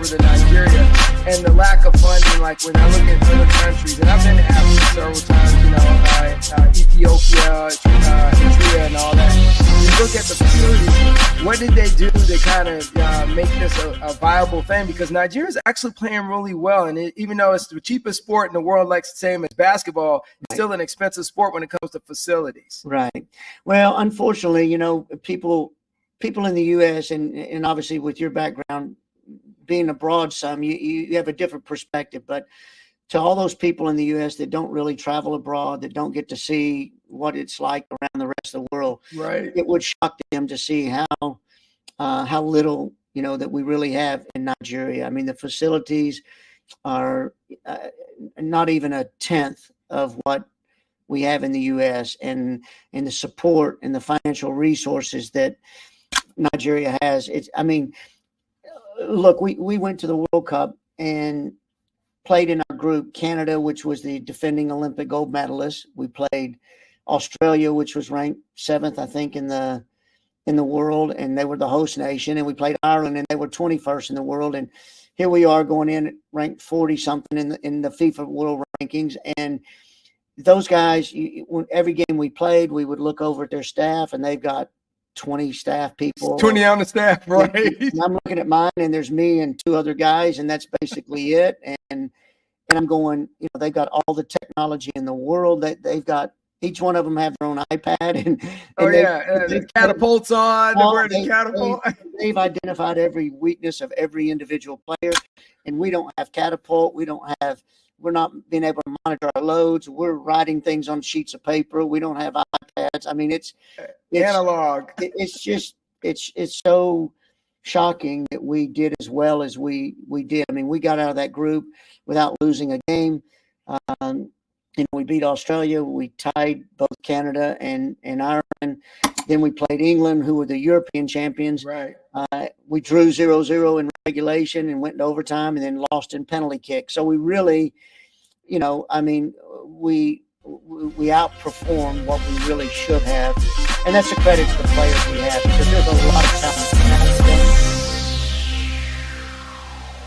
over to Nigeria, and the lack of funding, like when I look at other countries, and I've been to Africa several times, Ethiopia, Eritrea, and all that. You look at the facilities, what did they do to kind of make this a viable thing? Because Nigeria is actually playing really well, and even though it's the cheapest sport in the world, like the same as basketball, it's still an expensive sport when it comes to facilities. Right. Well, unfortunately, people in the U.S. and obviously with your background being abroad some, you have a different perspective. But to all those people in the U.S. that don't really travel abroad, that don't get to see what it's like around the rest of the world, right, it would shock them to see how little that we really have in Nigeria. I mean, the facilities are not even a tenth of what we have in the U.S. and the support and the financial resources that Nigeria has. Look, we went to the World Cup and played in our group Canada, which was the defending Olympic gold medalist. We played Australia, which was ranked 7th, I think, in the world, and they were the host nation. And we played Ireland, and they were 21st in the world. And here we are going in ranked 40 something in the FIFA World Rankings. And those guys, every game we played, we would look over at their staff, and they've got 20 staff people. 20 on the staff, right? And I'm looking at mine, and there's me and 2 other guys, and that's basically it. And I'm going, they've got all the technology in the world. They've got, each one of them have their own iPad. And the catapults on. They've identified every weakness of every individual player, and we don't have catapult. We're not being able to monitor our loads. We're writing things on sheets of paper. We don't have iPads. I mean, it's analog. It's so shocking that we did as well as we did. I mean, we got out of that group without losing a game. We beat Australia. We tied both Canada and Ireland. Then we played England, who were the European champions. Right. We drew 0-0 in regulation and went into overtime, and then lost in penalty kick. So we really, we outperformed what we really should have, and that's a credit to the players we have, because there's a lot of talent.